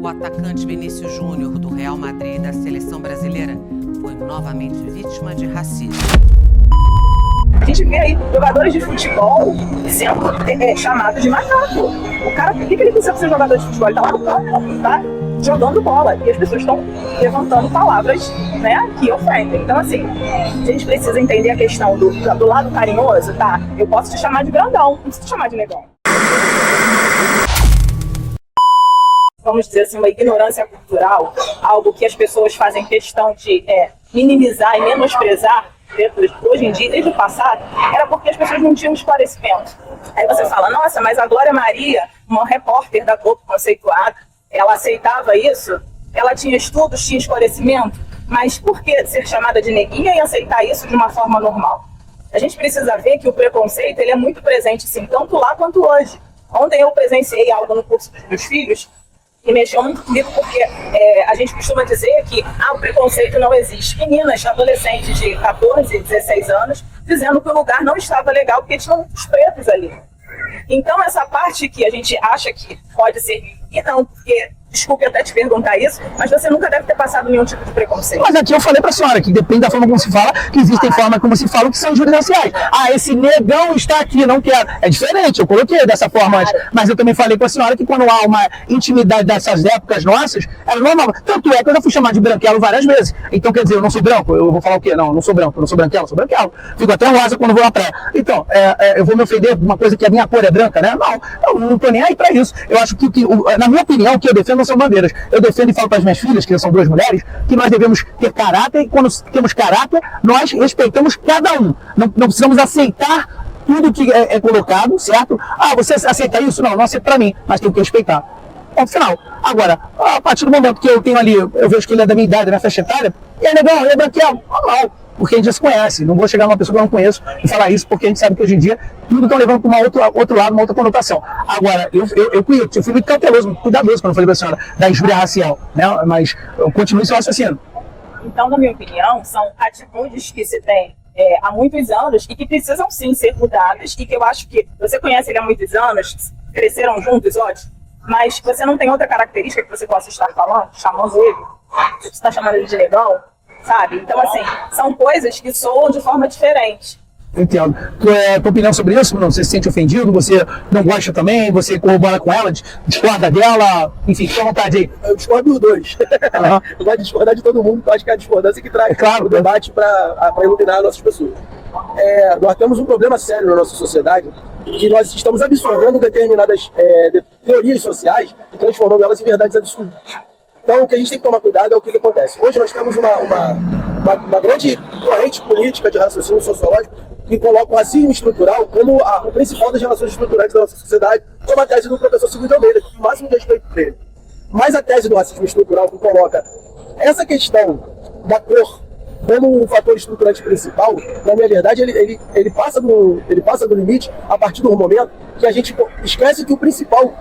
O atacante Vinícius Júnior, do Real Madrid e da seleção brasileira, foi novamente vítima de racismo. A gente vê aí jogadores de futebol sendo chamados de macaco. O cara, por que ele precisa ser jogador de futebol? Ele tá lá no campo, tá jogando bola. E as pessoas estão levantando palavras, né, que ofendem. Então, assim, a gente precisa entender a questão do lado carinhoso, tá? Eu posso te chamar de grandão, não preciso te chamar de negão. Vamos dizer assim, uma ignorância cultural, algo que as pessoas fazem questão de minimizar e menosprezar hoje em dia, desde o passado, era porque as pessoas não tinham esclarecimento. Aí você fala, nossa, mas a Glória Maria, uma repórter da Globo conceituada, ela aceitava isso? Ela tinha estudos, tinha esclarecimento? Mas por que ser chamada de neguinha e aceitar isso de uma forma normal? A gente precisa ver que o preconceito ele é muito presente, sim, tanto lá quanto hoje. Ontem eu presenciei algo no curso dos meus filhos, e mexeu muito comigo porque a gente costuma dizer que o preconceito não existe. Meninas, adolescentes de 14, 16 anos, dizendo que o lugar não estava legal porque tinham muitos pretos ali. Então essa parte que a gente acha que pode ser, e não, porque, desculpe até te perguntar isso, mas você nunca deve ter passado nenhum tipo de preconceito. Mas aqui eu falei pra senhora que depende da forma como se fala, que existem formas como se falam que são juridiais. Esse negão está aqui, não quero. É diferente, eu coloquei dessa forma antes. Mas eu também falei com a senhora que quando há uma intimidade dessas épocas nossas, era normal. Tanto é que eu já fui chamado de branquelo várias vezes. Então quer dizer, eu não sou branco, eu vou falar o quê? Não, eu não sou branco, eu não sou branquelo, sou branquelo. Fico até rosa quando vou na praia. Então, eu vou me ofender por uma coisa que a minha cor é branca, né? Não, eu não tô nem aí pra isso. Eu acho que, na minha opinião, o que eu defendo não são bandeiras. Eu defendo e falo para as minhas filhas, que são duas mulheres, que nós devemos ter caráter, e quando temos caráter, nós respeitamos cada um. Não precisamos aceitar tudo que é colocado, certo? Você aceita isso? Não aceita para mim, mas tem que respeitar. Ponto final. Agora, a partir do momento que eu tenho ali, eu vejo que ele é da minha idade, da minha faixa etária, e é legal, ele é branquelo, normal. Porque a gente já se conhece, não vou chegar numa pessoa que eu não conheço e falar isso, porque a gente sabe que hoje em dia tudo estão levando para outro lado, uma outra conotação. Agora, eu fui muito cauteloso, muito cuidadoso quando eu falei para a senhora da injúria racial, né? Mas eu continuo seu raciocínio. Então, na minha opinião, são atitudes que se tem há muitos anos e que precisam sim ser mudadas e que eu acho que você conhece ele há muitos anos, cresceram juntos, ótimo, mas você não tem outra característica que você possa estar falando, chamando ele, você está chamando ele de negão, sabe? Então, assim, são coisas que soam de forma diferente. Entendo. Tua opinião sobre isso, Bruno? Você se sente ofendido? Você não gosta também? Você corrobora com ela? Discorda dela? Enfim, fica à vontade aí. Eu discordo dos dois. Eu gosto de discordar de todo mundo, porque eu acho que é a discordância que traz o debate para iluminar nossas pessoas. Nós temos um problema sério na nossa sociedade, que nós estamos absorvendo determinadas teorias sociais e transformando elas em verdades absurdas. Então, o que a gente tem que tomar cuidado é o que acontece. Hoje nós temos uma grande corrente política de raciocínio sociológico que coloca o racismo estrutural como o principal das relações estruturais da nossa sociedade, como a tese do professor Silvio de Almeida, que tem o máximo de respeito por ele. Mas a tese do racismo estrutural que coloca essa questão da cor como um fator estruturante principal, na minha verdade, ele passa do limite a partir do momento que a gente esquece que o principal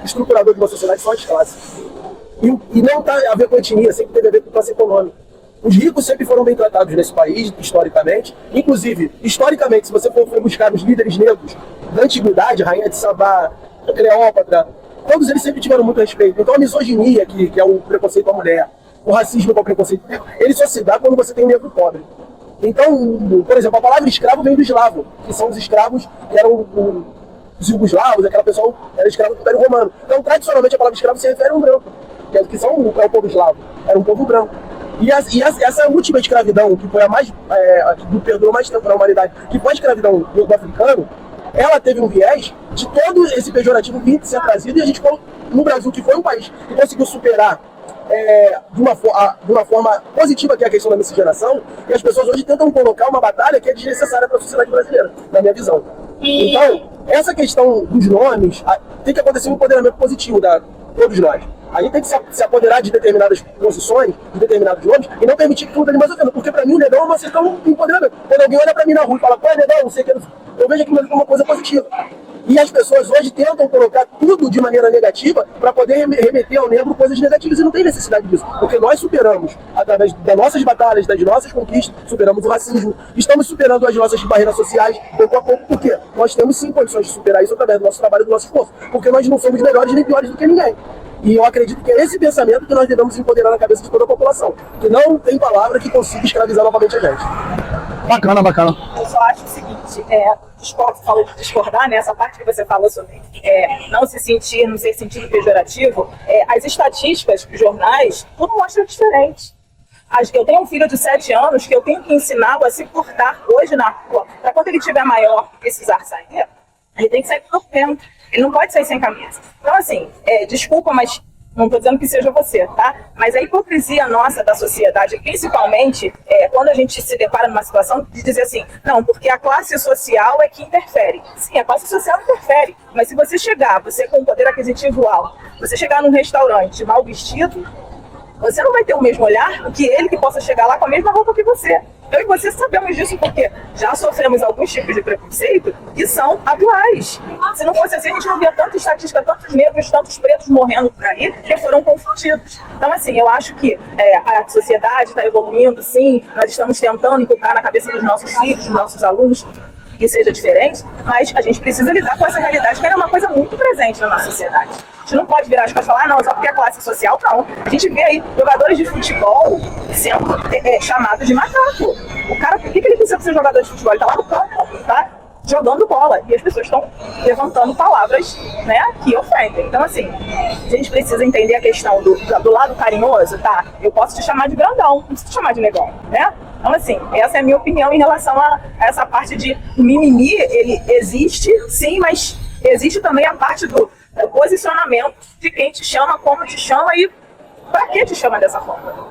estruturador de uma sociedade são as classes. E não está a ver com etnia, sempre teve a ver com classe econômica. Os ricos sempre foram bem tratados nesse país, historicamente. Inclusive, historicamente, se você for buscar os líderes negros da antiguidade, Rainha de Sabá, Cleópatra, todos eles sempre tiveram muito respeito. Então a misoginia, que é o preconceito à mulher, o racismo, que é o preconceito negro, ele só se dá quando você tem um negro pobre. Então, por exemplo, a palavra escravo vem do eslavo, que são os escravos que eram os jugoslavos, aquela pessoa era escravo do Império Romano. Então, tradicionalmente, a palavra escravo se refere a um branco, que são o povo eslavo, era um povo branco. E essa última escravidão, que foi a mais, que perdurou mais tempo na humanidade, que foi a escravidão do africano, ela teve um viés de todo esse pejorativo vir ser trazido, e a gente, no Brasil, que foi um país que conseguiu superar de uma forma positiva, que é a questão da miscigenação, e as pessoas hoje tentam colocar uma batalha que é desnecessária para a sociedade brasileira, na minha visão. Então, essa questão dos nomes, tem que acontecer um empoderamento positivo de todos nós. A gente tem que se apoderar de determinadas posições, de determinados nomes, e não permitir que tudo ali mais ofenda. Porque pra mim o negão é uma questão de empoderamento. Quando alguém olha pra mim na rua e fala, pô, é negão, não sei o que, eu vejo aquilo como uma coisa positiva. E as pessoas hoje tentam colocar tudo de maneira negativa para poder remeter ao negro coisas negativas, e não tem necessidade disso. Porque nós superamos, através das nossas batalhas, das nossas conquistas, superamos o racismo, estamos superando as nossas barreiras sociais pouco a pouco, porque nós temos sim condições de superar isso através do nosso trabalho e do nosso esforço. Porque nós não somos melhores nem piores do que ninguém. E eu acredito que é esse pensamento que nós devemos empoderar na cabeça de toda a população, que não tem palavra que consiga escravizar novamente a gente. Bacana, bacana. Eu só acho o seguinte, você falou de discordar, né? Essa parte que você falou sobre não se ser sentido pejorativo, as estatísticas dos jornais, tudo mostra diferente. Eu tenho um filho de 7 anos que eu tenho que ensiná-lo a se portar hoje na rua, para quando ele tiver maior e precisar sair, ele tem que sair correndo. Ele não pode sair sem camisa. Então, assim, desculpa, mas não estou dizendo que seja você, tá? Mas a hipocrisia nossa da sociedade, principalmente quando a gente se depara numa situação de dizer assim, não, porque a classe social é que interfere. Sim, a classe social interfere, mas se você com um poder aquisitivo alto, você chegar num restaurante mal vestido, você não vai ter o mesmo olhar que ele que possa chegar lá com a mesma roupa que você. Eu e você sabemos disso porque já sofremos alguns tipos de preconceito que são atuais. Se não fosse assim, a gente não via tanta estatística, tantos negros, tantos pretos morrendo por aí, que foram confundidos. Então, assim, eu acho que a sociedade está evoluindo, sim, nós estamos tentando inculcar na cabeça dos nossos filhos, dos nossos alunos, que seja diferente, mas a gente precisa lidar com essa realidade, que é uma coisa muito presente na nossa sociedade. A gente não pode virar as costas e falar, não, só porque é classe social, não. A gente vê aí jogadores de futebol sendo chamados de macaco. O cara, por que ele precisa ser jogador de futebol? Ele tá lá no campo, tá jogando bola. E as pessoas estão levantando palavras, né, que ofendem. Então, assim, a gente precisa entender a questão do lado carinhoso, tá? Eu posso te chamar de grandão, não preciso te chamar de negão, né? Então, assim, essa é a minha opinião em relação a essa parte de mimimi. Ele existe, sim, mas existe também a parte do posicionamento de quem te chama, como te chama e pra que te chama dessa forma.